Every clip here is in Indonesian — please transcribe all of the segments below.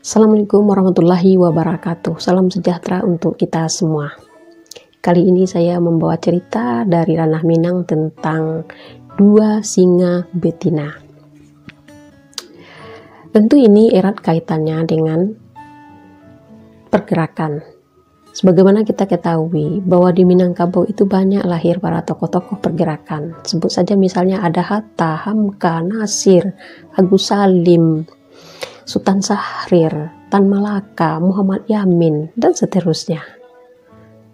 Assalamualaikum warahmatullahi wabarakatuh. Salam sejahtera untuk kita semua. Kali ini saya membawa cerita dari ranah Minang tentang dua singa betina. Tentu ini erat kaitannya dengan pergerakan. Sebagaimana kita ketahui bahwa di Minangkabau itu banyak lahir para tokoh-tokoh pergerakan. Sebut saja misalnya ada Hatta, Hamka, Nasir, Agus Salim, Sultan Syahrir, Tan Malaka, Muhammad Yamin, dan seterusnya.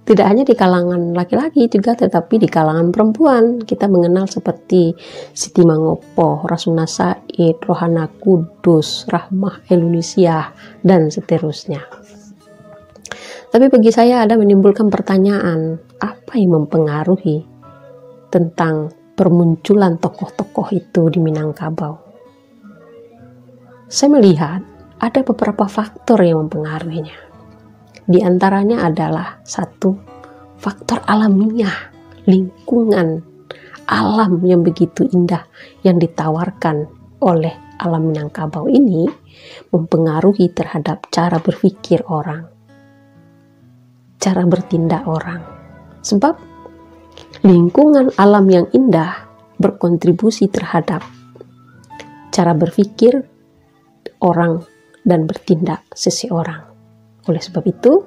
Tidak hanya di kalangan laki-laki juga, tetapi di kalangan perempuan. Kita mengenal seperti Siti Mangopo, Rasuna Said, Rohana Kudus, Rahmah Elunisya, dan seterusnya. Tapi bagi saya ada menimbulkan pertanyaan, apa yang mempengaruhi tentang permunculan tokoh-tokoh itu di Minangkabau? Saya melihat ada beberapa faktor yang mempengaruhinya. Di antaranya adalah satu, faktor alamiah, lingkungan alam yang begitu indah yang ditawarkan oleh alam Minangkabau ini mempengaruhi terhadap cara berpikir orang, cara bertindak orang. Sebab lingkungan alam yang indah berkontribusi terhadap cara berpikir orang dan bertindak seseorang. Oleh sebab itu,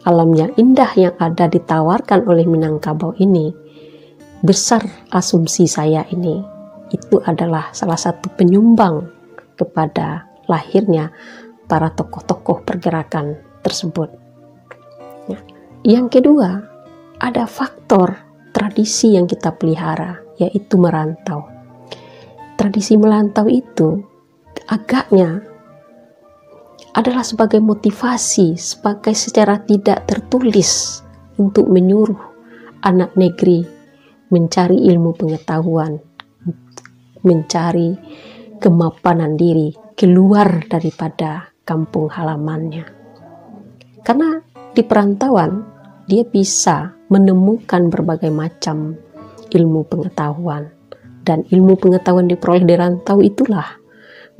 alam yang indah yang ada ditawarkan oleh Minangkabau ini, besar asumsi saya ini, itu adalah salah satu penyumbang kepada lahirnya para tokoh-tokoh pergerakan tersebut. Yang kedua, ada faktor tradisi yang kita pelihara, yaitu merantau. Tradisi merantau itu agaknya adalah sebagai motivasi, sebagai secara tidak tertulis untuk menyuruh anak negeri mencari ilmu pengetahuan, mencari kemapanan diri, keluar daripada kampung halamannya. Karena di perantauan, dia bisa menemukan berbagai macam ilmu pengetahuan, dan ilmu pengetahuan diperoleh di rantau itulah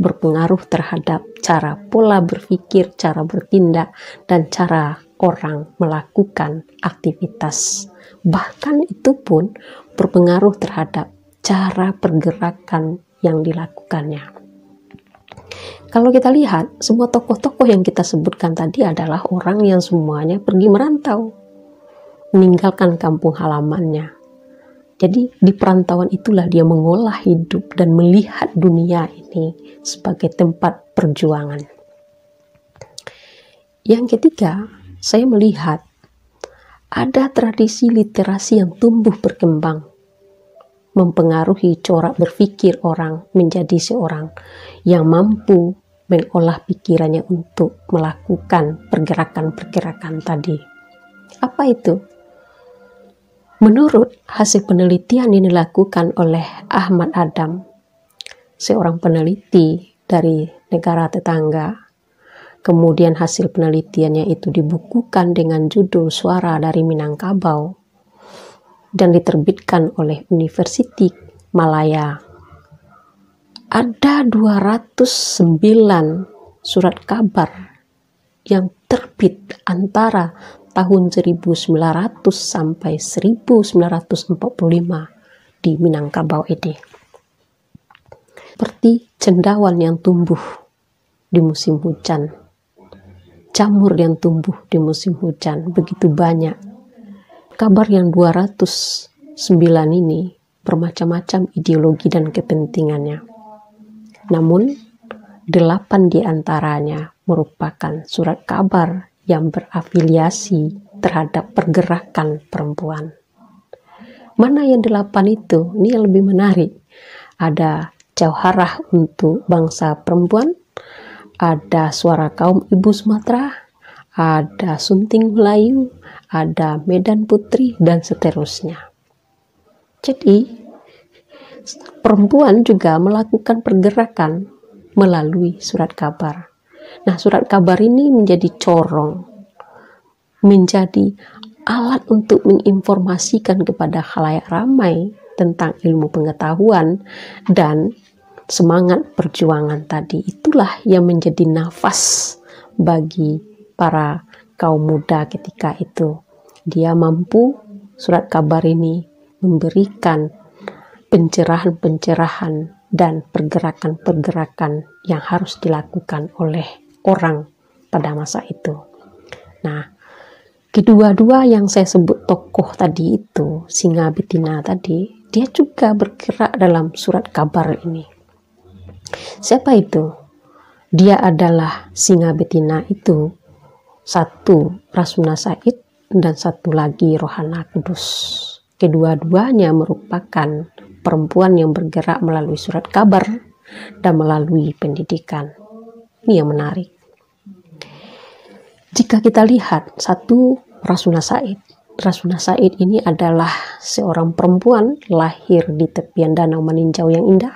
berpengaruh terhadap cara pola berpikir, cara bertindak, dan cara orang melakukan aktivitas. Bahkan itu pun berpengaruh terhadap cara pergerakan yang dilakukannya. Kalau kita lihat, semua tokoh-tokoh yang kita sebutkan tadi adalah orang yang semuanya pergi merantau, meninggalkan kampung halamannya. Jadi di perantauan itulah dia mengolah hidup dan melihat dunia ini sebagai tempat perjuangan. Yang ketiga, saya melihat ada tradisi literasi yang tumbuh berkembang, mempengaruhi corak berpikir orang menjadi seorang yang mampu mengolah pikirannya untuk melakukan pergerakan-pergerakan tadi. Apa itu? Menurut hasil penelitian yang dilakukan oleh Ahmad Adam, seorang peneliti dari negara tetangga, kemudian hasil penelitiannya itu dibukukan dengan judul Suara dari Minangkabau dan diterbitkan oleh Universiti Malaya. Ada 209 surat kabar yang terbit antara tahun 1900 sampai 1945 di Minangkabau ini. Seperti cendawan yang tumbuh di musim hujan, jamur yang tumbuh di musim hujan, begitu banyak. Kabar yang 209 ini bermacam-macam ideologi dan kepentingannya. Namun, 8 di antaranya merupakan surat kabar yang berafiliasi terhadap pergerakan perempuan. Mana yang 8 itu? Ini yang lebih menarik. Ada Jauharah untuk bangsa perempuan, ada Suara Kaum Ibu Sumatera, ada Sunting Melayu, ada Medan Putri, dan seterusnya. Jadi, perempuan juga melakukan pergerakan melalui surat kabar. Nah, surat kabar ini menjadi corong, menjadi alat untuk menginformasikan kepada khalayak ramai tentang ilmu pengetahuan dan semangat perjuangan tadi. Itulah yang menjadi nafas bagi para kaum muda ketika itu. Dia mampu, surat kabar ini memberikan pencerahan-pencerahan dan pergerakan-pergerakan yang harus dilakukan oleh orang pada masa itu. Nah, kedua-dua yang saya sebut tokoh tadi itu, Singa Betina tadi, dia juga bergerak dalam surat kabar ini. Siapa itu? Dia adalah Singa Betina itu, satu Rasuna Said dan satu lagi Rohana Kudus. Kedua-duanya merupakan perempuan yang bergerak melalui surat kabar dan melalui pendidikan. Ini yang menarik. Jika kita lihat satu Rasuna Said. Rasuna Said ini adalah seorang perempuan lahir di tepian Danau Meninjau yang indah,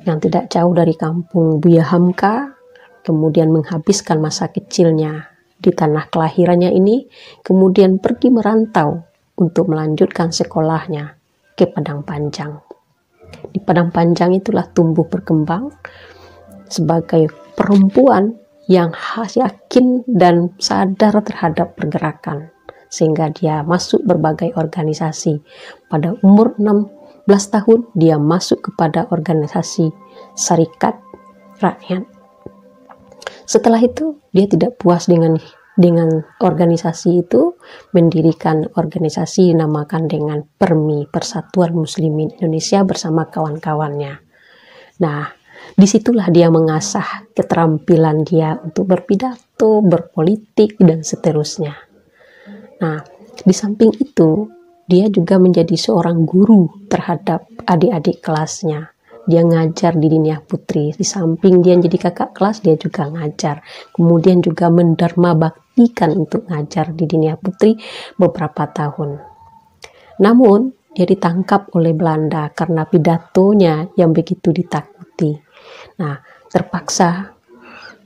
yang tidak jauh dari kampung Buya Hamka, kemudian menghabiskan masa kecilnya di tanah kelahirannya ini, kemudian pergi merantau untuk melanjutkan sekolahnya ke Padang Panjang. Di Padang Panjang itulah tumbuh berkembang sebagai perempuan yang yakin dan sadar terhadap pergerakan, sehingga dia masuk berbagai organisasi. Pada umur 16 tahun dia masuk kepada organisasi Syarikat Rakyat. Setelah itu dia tidak puas dengan organisasi itu, mendirikan organisasi dinamakan dengan PERMI, Persatuan Muslimin Indonesia, bersama kawan-kawannya. Nah, disitulah dia mengasah keterampilan dia untuk berpidato, berpolitik, dan seterusnya. Nah, di samping itu, dia juga menjadi seorang guru terhadap adik-adik kelasnya. Dia ngajar di Diniyah Putri. Di samping dia jadi kakak kelas, dia juga ngajar. Kemudian juga mendharma baktikan untuk ngajar di Diniyah Putri beberapa tahun. Namun, dia ditangkap oleh Belanda karena pidatonya yang begitu ditakuti. Nah, terpaksa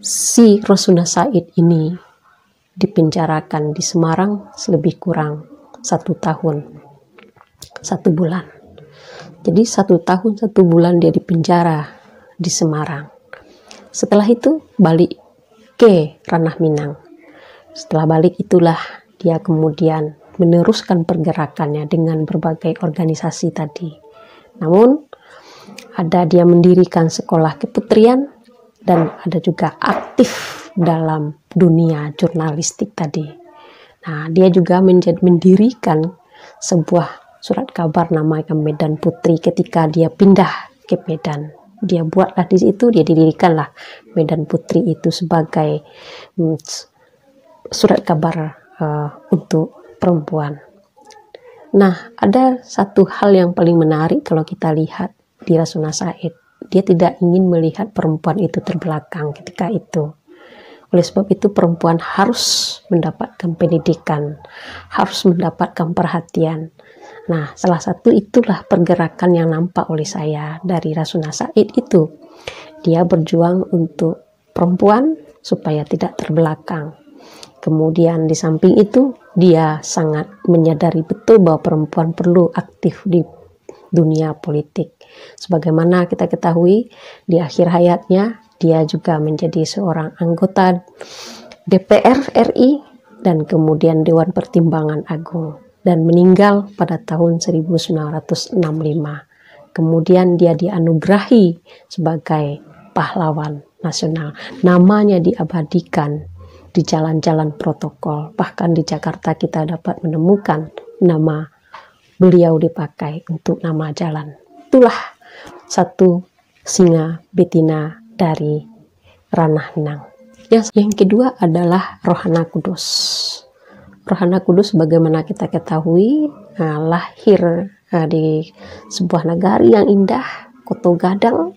si Rasuna Said ini dipenjarakan di Semarang selebih kurang 1 tahun 1 bulan. Jadi 1 tahun 1 bulan dia dipenjara di Semarang. Setelah itu balik ke Ranah Minang. Setelah balik itulah dia kemudian meneruskan pergerakannya dengan berbagai organisasi tadi. Namun ada dia mendirikan sekolah keputrian dan ada juga aktif dalam dunia jurnalistik tadi. Nah, dia juga mendirikan sebuah surat kabar namanya Medan Putri ketika dia pindah ke Medan. Dia buatlah di situ, dia didirikanlah Medan Putri itu sebagai surat kabar untuk perempuan. Nah, ada satu hal yang paling menarik kalau kita lihat di Rasuna Said. Dia tidak ingin melihat perempuan itu terbelakang ketika itu. Oleh sebab itu perempuan harus mendapatkan pendidikan, harus mendapatkan perhatian. Nah, salah satu itulah pergerakan yang nampak oleh saya dari Rasuna Said itu. Dia berjuang untuk perempuan supaya tidak terbelakang. Kemudian di samping itu, dia sangat menyadari betul bahwa perempuan perlu aktif di dunia politik. Sebagaimana kita ketahui, di akhir hayatnya, dia juga menjadi seorang anggota DPR RI dan kemudian Dewan Pertimbangan Agung, dan meninggal pada tahun 1965. Kemudian dia dianugerahi sebagai pahlawan nasional. Namanya diabadikan di jalan-jalan protokol. Bahkan di Jakarta kita dapat menemukan nama beliau dipakai untuk nama jalan. Itulah satu Singa Betina dari Ranah Minang. Yang kedua adalah Rohana Kudus. Rohana Kudus bagaimana kita ketahui lahir di sebuah nagari yang indah, Koto Gadang.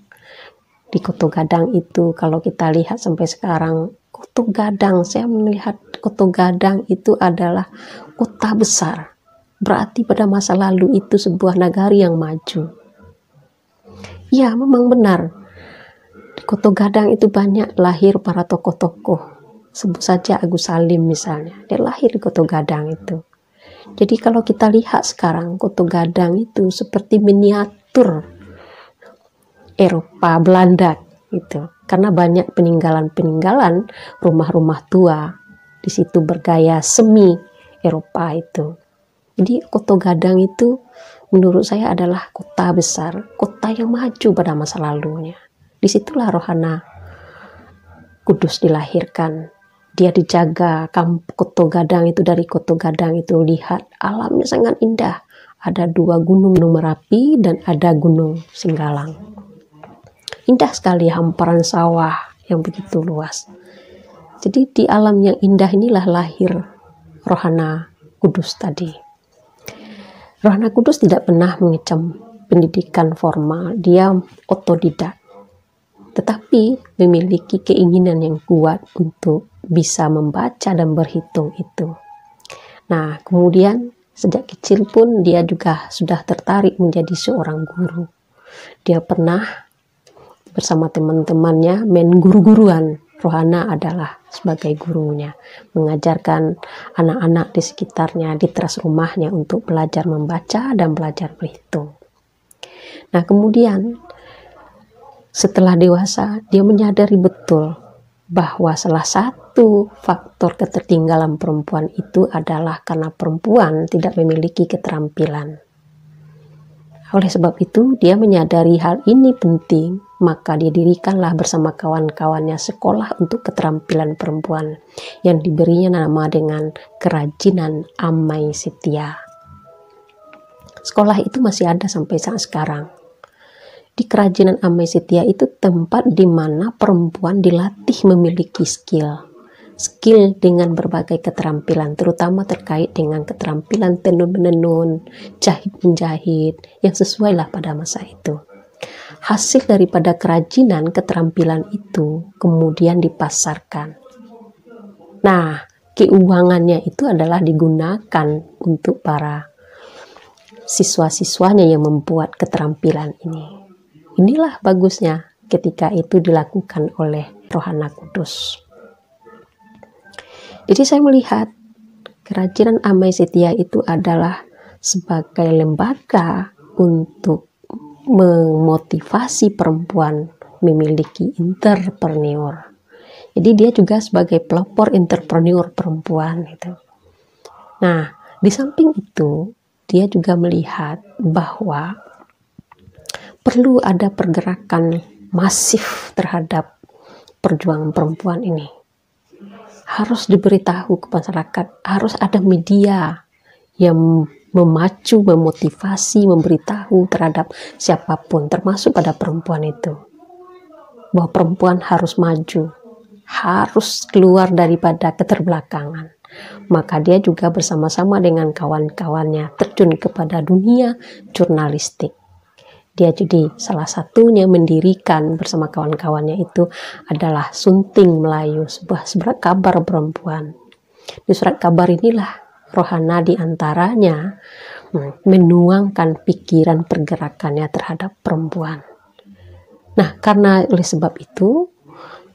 Di Koto Gadang itu kalau kita lihat sampai sekarang, Koto Gadang, saya melihat Koto Gadang itu adalah kota besar. Berarti pada masa lalu itu sebuah nagari yang maju. Ya, memang benar. Di Koto Gadang itu banyak lahir para tokoh-tokoh. Sebut saja Agus Salim misalnya, dia lahir di Koto Gadang itu. Jadi kalau kita lihat sekarang, Koto Gadang itu seperti miniatur Eropa Belanda gitu. Karena banyak peninggalan-peninggalan rumah-rumah tua di situ bergaya semi Eropa itu. Jadi Kota Gadang itu menurut saya adalah kota besar, kota yang maju pada masa lalunya. Disitulah Rohana Kudus dilahirkan. Dia dijaga Kota Gadang itu, dari Kota Gadang itu lihat alamnya sangat indah. Ada 2 gunung Merapi dan ada Gunung Singgalang. Indah sekali, hamparan sawah yang begitu luas. Jadi di alam yang indah inilah lahir Rohana Kudus tadi. Rohana Kudus tidak pernah mengecam pendidikan formal, dia otodidak. Tetapi memiliki keinginan yang kuat untuk bisa membaca dan berhitung itu. Nah, kemudian sejak kecil pun dia juga sudah tertarik menjadi seorang guru. Dia pernah bersama teman-temannya main guru-guruan. Rohana adalah sebagai gurunya, mengajarkan anak-anak di sekitarnya, di teras rumahnya untuk belajar membaca dan belajar berhitung. Nah, kemudian setelah dewasa, dia menyadari betul bahwa salah satu faktor ketertinggalan perempuan itu adalah karena perempuan tidak memiliki keterampilan. Oleh sebab itu, dia menyadari hal ini penting, maka dia dirikanlah bersama kawan-kawannya sekolah untuk keterampilan perempuan yang diberinya nama dengan Kerajinan Amai Setia. Sekolah itu masih ada sampai saat sekarang. Di Kerajinan Amai Setia itu tempat di mana perempuan dilatih memiliki skill dengan berbagai keterampilan, terutama terkait dengan keterampilan tenun-menenun, jahit-menjahit, yang sesuai lah pada masa itu. Hasil daripada kerajinan keterampilan itu kemudian dipasarkan. Nah, keuangannya itu adalah digunakan untuk para siswa-siswanya yang membuat keterampilan ini. Inilah bagusnya ketika itu dilakukan oleh Rohana Kudus. Jadi saya melihat Kerajinan Amai Setia itu adalah sebagai lembaga untuk memotivasi perempuan memiliki entrepreneur. Jadi dia juga sebagai pelopor entrepreneur perempuan itu. Nah, di samping itu dia juga melihat bahwa perlu ada pergerakan masif terhadap perjuangan perempuan ini. Harus diberitahu ke masyarakat, harus ada media yang memacu, memotivasi, memberitahu terhadap siapapun, termasuk pada perempuan itu, bahwa perempuan harus maju, harus keluar daripada keterbelakangan. Maka dia juga bersama-sama dengan kawan-kawannya terjun kepada dunia jurnalistik. Dia jadi salah satunya mendirikan bersama kawan-kawannya itu adalah Sunting Melayu, sebuah surat kabar perempuan. Di surat kabar inilah Rohana diantaranya menuangkan pikiran pergerakannya terhadap perempuan. Nah, karena oleh sebab itu,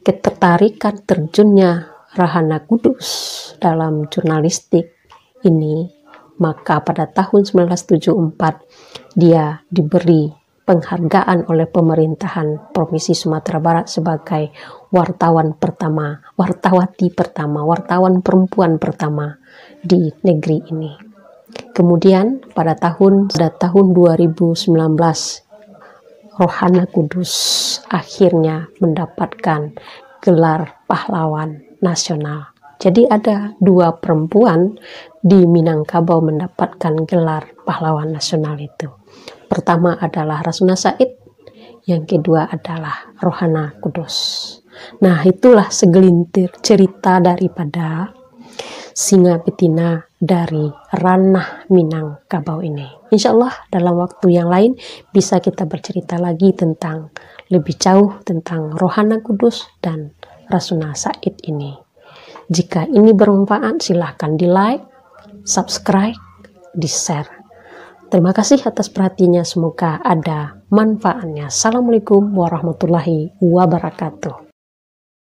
ketertarikan terjunnya Rohana Kudus dalam jurnalistik ini, maka pada tahun 1974 dia diberi penghargaan oleh pemerintahan Provinsi Sumatera Barat sebagai wartawan pertama, wartawati pertama, wartawan perempuan pertama di negeri ini. Kemudian pada tahun 2019 Rohana Kudus akhirnya mendapatkan gelar pahlawan nasional. Jadi ada 2 perempuan di Minangkabau mendapatkan gelar pahlawan nasional itu. Pertama adalah Rasuna Said, yang kedua adalah Rohana Kudus. Nah, itulah segelintir cerita daripada singa betina dari ranah Minangkabau ini. Insya Allah dalam waktu yang lain bisa kita bercerita lagi tentang lebih jauh tentang Rohana Kudus dan Rasuna Said ini. Jika ini bermanfaat, silahkan di like, subscribe, di share. Terima kasih atas perhatiannya, semoga ada manfaatnya. Assalamualaikum warahmatullahi wabarakatuh.